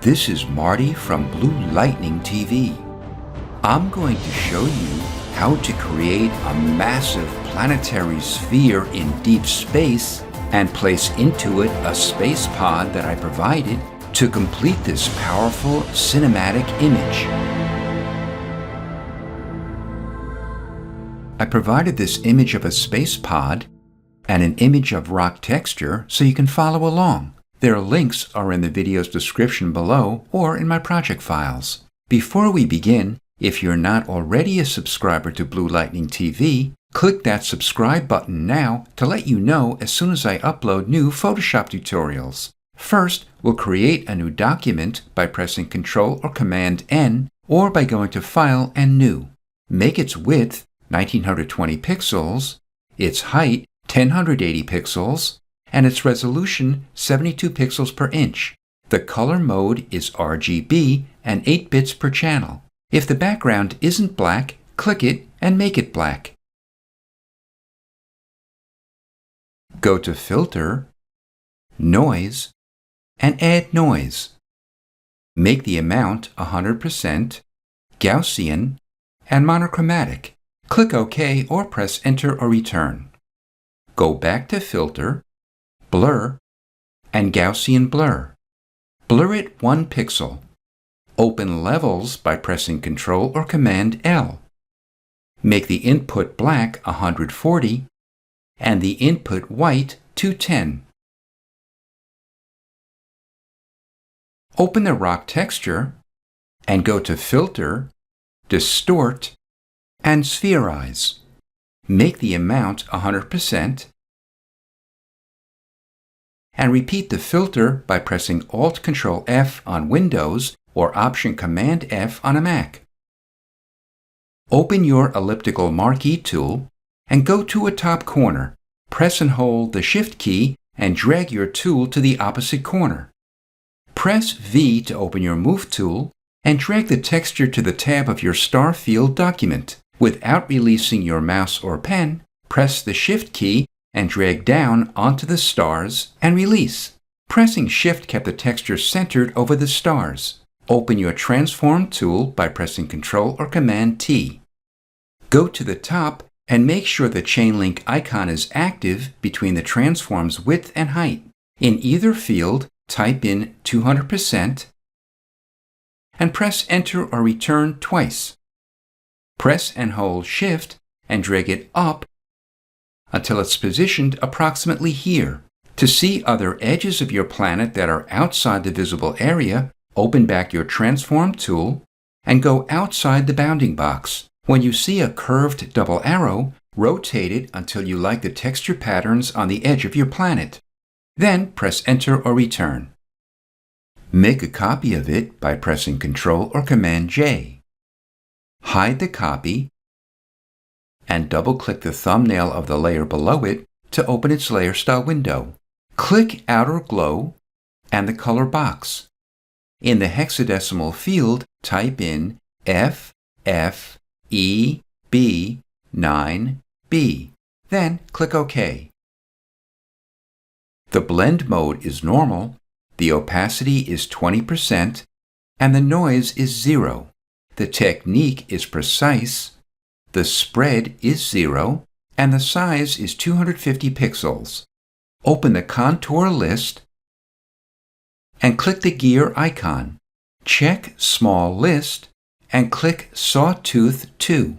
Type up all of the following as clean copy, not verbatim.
This is Marty from Blue Lightning TV. I'm going to show you how to create a massive planetary sphere in deep space and place into it a space pod that I provided to complete this powerful cinematic image. I provided this image of a space pod and an image of rock texture so you can follow along. Their links are in the video's description below or in my project files. Before we begin, if you're not already a subscriber to Blue Lightning TV, click that subscribe button now to let you know as soon as I upload new Photoshop tutorials. First, we'll create a new document by pressing Ctrl or Command N or by going to File and New. Make its width 1920 pixels, its height 1080 pixels, and its resolution 72 pixels per inch. The color mode is RGB and 8 bits per channel. If the background isn't black, click it and make it black. Go to Filter, Noise, and add noise. Make the amount 100%, Gaussian, and monochromatic. Click OK or press Enter or Return. Go back to Filter, Blur, and Gaussian Blur. Blur it 1 pixel. Open Levels by pressing Ctrl or Command L. Make the input black 140 and the input white 210. Open the rock texture and go to Filter, Distort, and Spherize. Make the amount 100% and repeat the filter by pressing Alt-Control-F on Windows or Option-Command-F on a Mac. Open your elliptical marquee tool and go to a top corner. Press and hold the Shift key and drag your tool to the opposite corner. Press V to open your Move tool and drag the texture to the tab of your star field document. Without releasing your mouse or pen, press the Shift key and drag down onto the stars and release. Pressing Shift kept the texture centered over the stars. Open your Transform tool by pressing Ctrl or Command T. Go to the top and make sure the chain link icon is active between the transform's width and height. In either field, type in 200% and press Enter or Return twice. Press and hold Shift and drag it up until it's positioned approximately here. To see other edges of your planet that are outside the visible area, open back your Transform tool and go outside the bounding box. When you see a curved double arrow, rotate it until you like the texture patterns on the edge of your planet. Then press Enter or Return. Make a copy of it by pressing Ctrl or Command J. Hide the copy and double-click the thumbnail of the layer below it to open its layer style window. Click Outer Glow and the color box. In the hexadecimal field, type in FFEB9B. Then click OK. The blend mode is normal, the opacity is 20%, and the noise is 0. The technique is precise, the spread is 0, and the size is 250 pixels. Open the contour list and click the gear icon. Check Small List and click Sawtooth 2.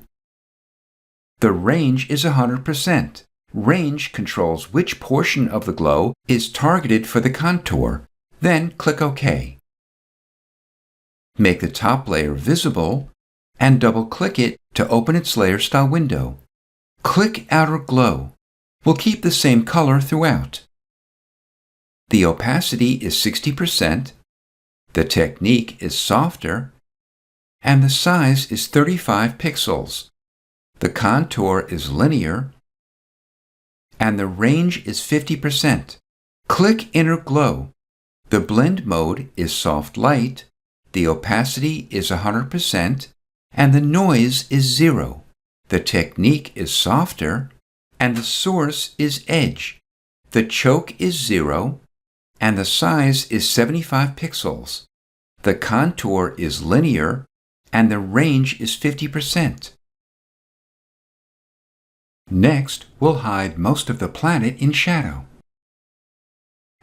The range is 100%. Range controls which portion of the glow is targeted for the contour. Then click OK. Make the top layer visible and double-click it to open its layer style window. Click Outer Glow. We'll keep the same color throughout. The opacity is 60%, the technique is softer, and the size is 35 pixels. The contour is linear, and the range is 50%. Click Inner Glow. The blend mode is soft light, the opacity is 100%, and the noise is 0. The technique is softer, and the source is edge. The choke is 0, and the size is 75 pixels. the contour is linear, and the range is 50%. Next, we'll hide most of the planet in shadow.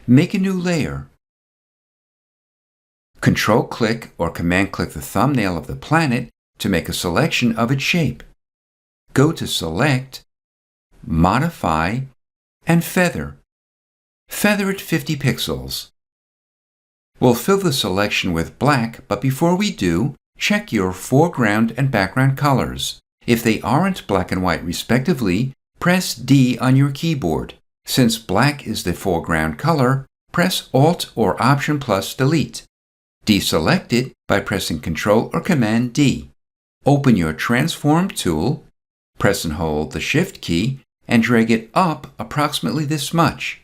Make a new layer. Control-click or Command-click the thumbnail of the planet to make a selection of its shape. Go to Select, Modify, and Feather. Feather it 50 pixels. We'll fill the selection with black, but before we do, check your foreground and background colors. If they aren't black and white respectively, press D on your keyboard. Since black is the foreground color, press Alt or Option plus Delete. Deselect it by pressing Ctrl or Command D. Open your Transform tool, press and hold the Shift key, and drag it up approximately this much.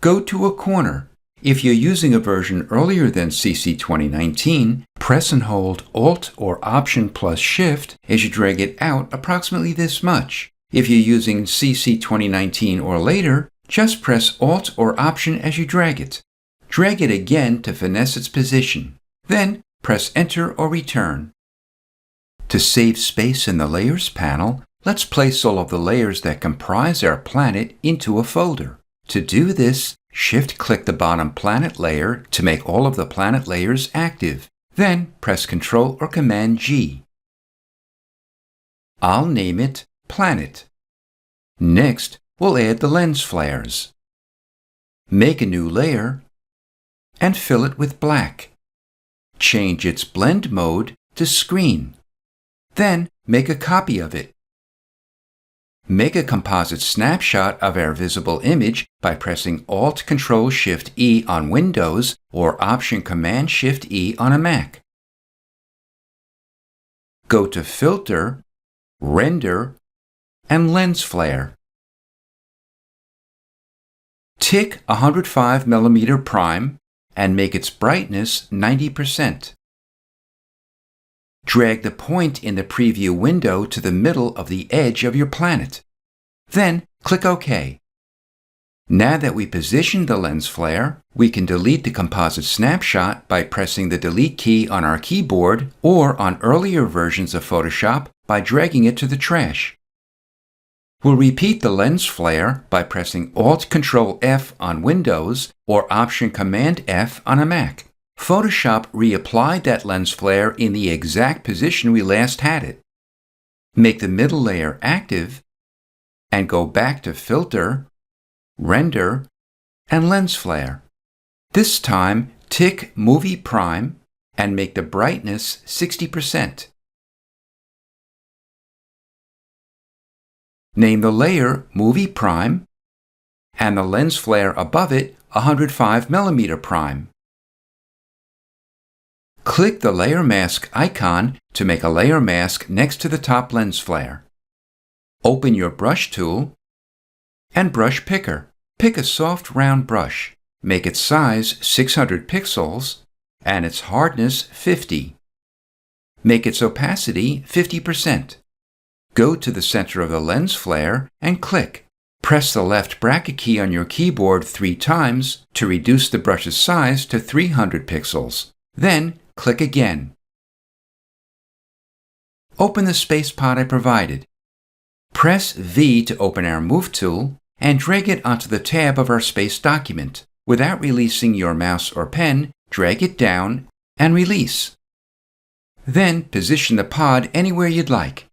Go to a corner. If you're using a version earlier than CC 2019, press and hold Alt or Option plus Shift as you drag it out approximately this much. If you're using CC 2019 or later, just press Alt or Option as you drag it. Drag it again to finesse its position. Then press Enter or Return. To save space in the Layers panel, let's place all of the layers that comprise our planet into a folder. To do this, Shift-click the bottom planet layer to make all of the planet layers active. Then press Ctrl or Command G. I'll name it Planet. Next, we'll add the lens flares. Make a new layer and fill it with black. Change its blend mode to Screen. Then make a copy of it. Make a composite snapshot of our visible image by pressing Alt-Control-Shift-E on Windows or Option-Command-Shift-E on a Mac. Go to Filter, Render, and Lens Flare. Tick 105mm prime and make its brightness 90%. Drag the point in the preview window to the middle of the edge of your planet. Then click OK. Now that we positioned the lens flare, we can delete the composite snapshot by pressing the Delete key on our keyboard or on earlier versions of Photoshop by dragging it to the trash. We'll repeat the lens flare by pressing Alt-Control-F on Windows or Option-Command-F on a Mac. Photoshop reapplied that lens flare in the exact position we last had it. Make the middle layer active and go back to Filter, Render, and Lens Flare. This time, tick Movie Prime and make the brightness 60%. Name the layer Movie Prime and the lens flare above it 105mm prime. Click the Layer Mask icon to make a layer mask next to the top lens flare. Open your Brush tool and Brush Picker. Pick a soft round brush. Make its size 600 pixels and its hardness 50. Make its opacity 50%. Go to the center of the lens flare and click. Press the left bracket key on your keyboard 3 times to reduce the brush's size to 300 pixels. Then click again. Open the space pod I provided. Press V to open our Move tool and drag it onto the tab of our space document. Without releasing your mouse or pen, drag it down and release. Then position the pod anywhere you'd like.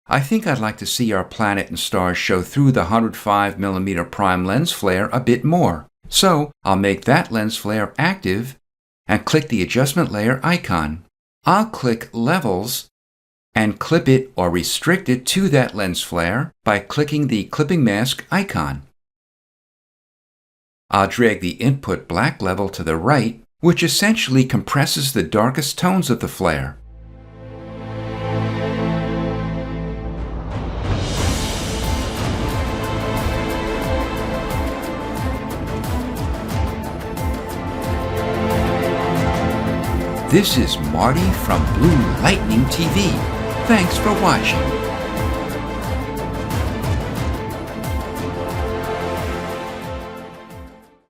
I think I'd like to see our planet and stars show through the 105mm prime lens flare a bit more, so I'll make that lens flare active and click the adjustment layer icon. I'll click Levels and clip it or restrict it to that lens flare by clicking the clipping mask icon. I'll drag the input black level to the right, which essentially compresses the darkest tones of the flare. This is Marty from Blue Lightning TV. Thanks for watching.